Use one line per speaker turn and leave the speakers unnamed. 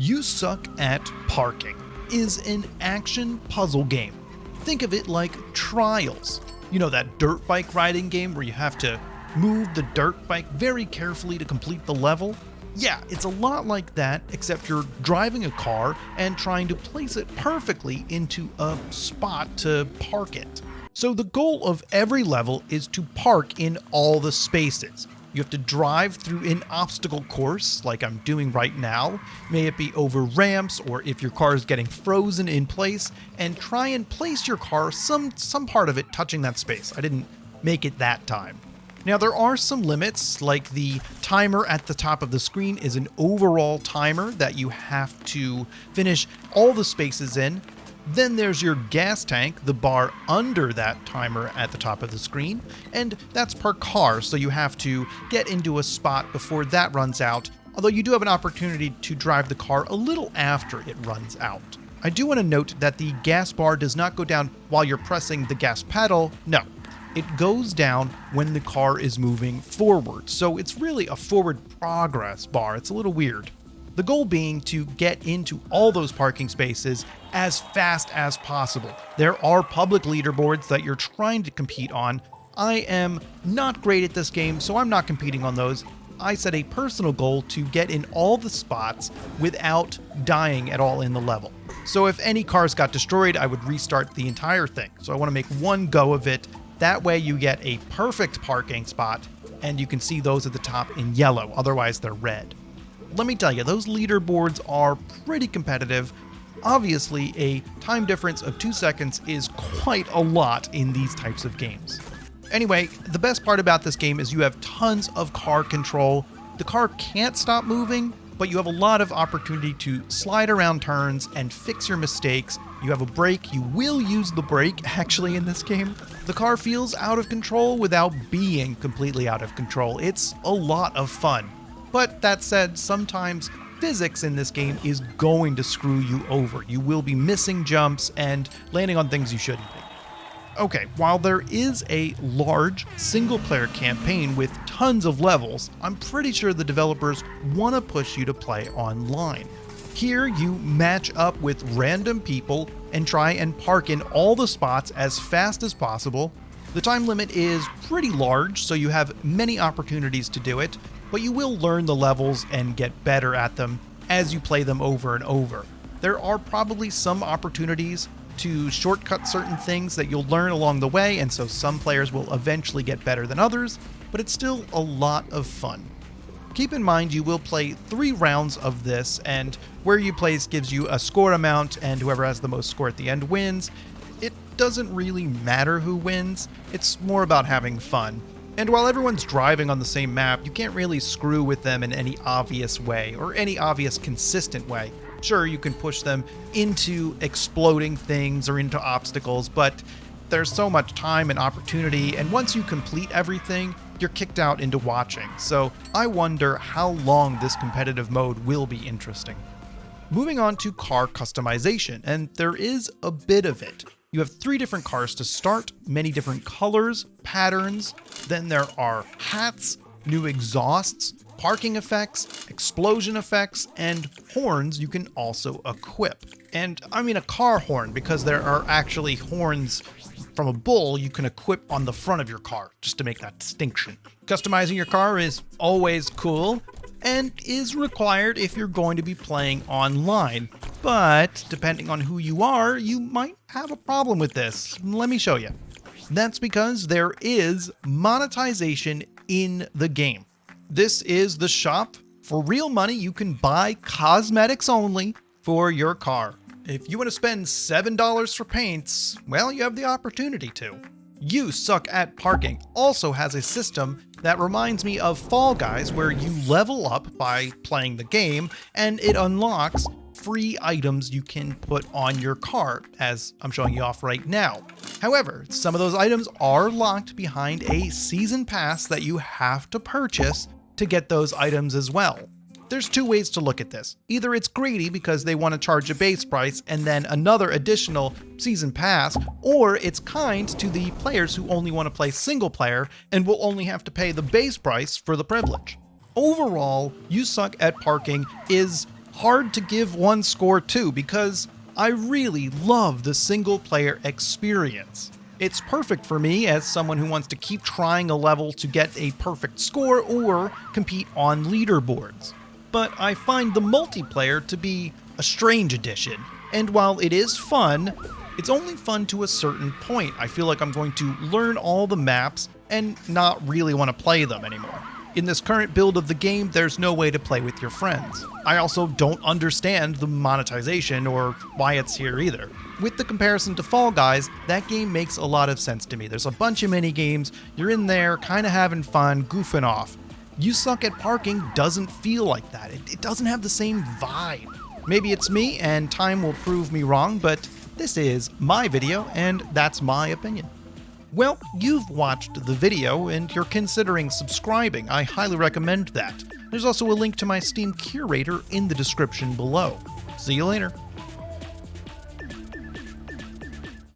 You Suck at Parking is an action puzzle game. Think of it like Trials. You know that dirt bike riding game where you have to move the dirt bike very carefully to complete the level? Yeah, it's a lot like that, except you're driving a car and trying to place it perfectly into a spot to park it. So the goal of every level is to park in all the spaces. You have to drive through an obstacle course, like I'm doing right now, may it be over ramps or if your car is getting frozen in place, and try and place your car some part of it touching that space. I didn't make it that time. Now there are some limits, like the timer at the top of the screen is an overall timer that you have to finish all the spaces in. Then there's your gas tank, the bar under that timer at the top of the screen, and that's per car, so you have to get into a spot before that runs out, although you do have an opportunity to drive the car a little after it runs out. I do want to note that the gas bar does not go down while you're pressing the gas pedal, no. It goes down when the car is moving forward, so it's really a forward progress bar. It's a little weird. The goal being to get into all those parking spaces as fast as possible. There are public leaderboards that you're trying to compete on. I am not great at this game, so I'm not competing on those. I set a personal goal to get in all the spots without dying at all in the level. So if any cars got destroyed, I would restart the entire thing. So I want to make one go of it. That way you get a perfect parking spot, and you can see those at the top in yellow, otherwise they're red. Let me tell you, those leaderboards are pretty competitive. Obviously, a time difference of 2 seconds is quite a lot in these types of games. Anyway, the best part about this game is you have tons of car control. The car can't stop moving, but you have a lot of opportunity to slide around turns and fix your mistakes. You have a brake. You will use the brake, actually, in this game. The car feels out of control without being completely out of control. It's a lot of fun. But that said, sometimes physics in this game is going to screw you over. You will be missing jumps and landing on things you shouldn't be. Okay, while there is a large single-player campaign with tons of levels, I'm pretty sure the developers want to push you to play online. Here, you match up with random people and try and park in all the spots as fast as possible. The time limit is pretty large, so you have many opportunities to do it, but you will learn the levels and get better at them as you play them over and over. There are probably some opportunities to shortcut certain things that you'll learn along the way, and so some players will eventually get better than others, but it's still a lot of fun. Keep in mind you will play 3 rounds of this, and where you place gives you a score amount, and whoever has the most score at the end wins. It doesn't really matter who wins, it's more about having fun. And while everyone's driving on the same map, you can't really screw with them in any obvious way, or any obvious consistent way. Sure, you can push them into exploding things or into obstacles, but there's so much time and opportunity, and once you complete everything, you're kicked out into watching. So I wonder how long this competitive mode will be interesting. Moving on to car customization, and there is a bit of it. You have 3 different cars to start, many different colors, patterns, then there are hats, new exhausts, parking effects, explosion effects, and horns you can also equip. And I mean a car horn, because there are actually horns from a bull you can equip on the front of your car, just to make that distinction. Customizing your car is always cool, and is required if you're going to be playing online. But depending on who you are, you might have a problem with this. Let me show you. That's because there is monetization in the game. This is the shop. For real money, you can buy cosmetics only for your car. If you want to spend $7 for paints, well, you have the opportunity to. You Suck at Parking also has a system that reminds me of Fall Guys, where you level up by playing the game, and it unlocks free items you can put on your car, as I'm showing you off right now. However, some of those items are locked behind a season pass that you have to purchase to get those items as well. There's 2 ways to look at this. Either it's greedy because they want to charge a base price and then another additional season pass, or it's kind to the players who only want to play single player and will only have to pay the base price for the privilege. Overall, You Suck at Parking is hard to give one score to because I really love the single-player experience. It's perfect for me as someone who wants to keep trying a level to get a perfect score or compete on leaderboards. But I find the multiplayer to be a strange addition, and while it is fun, it's only fun to a certain point. I feel like I'm going to learn all the maps and not really want to play them anymore. In this current build of the game, there's no way to play with your friends. I also don't understand the monetization or why it's here either. With the comparison to Fall Guys, that game makes a lot of sense to me. There's a bunch of mini games, you're in there kind of having fun, goofing off. You Suck at Parking doesn't feel like that. It doesn't have the same vibe. Maybe it's me and time will prove me wrong, but this is my video and that's my opinion. Well, you've watched the video and you're considering subscribing. I highly recommend that. There's also a link to my Steam curator in the description below. See you later.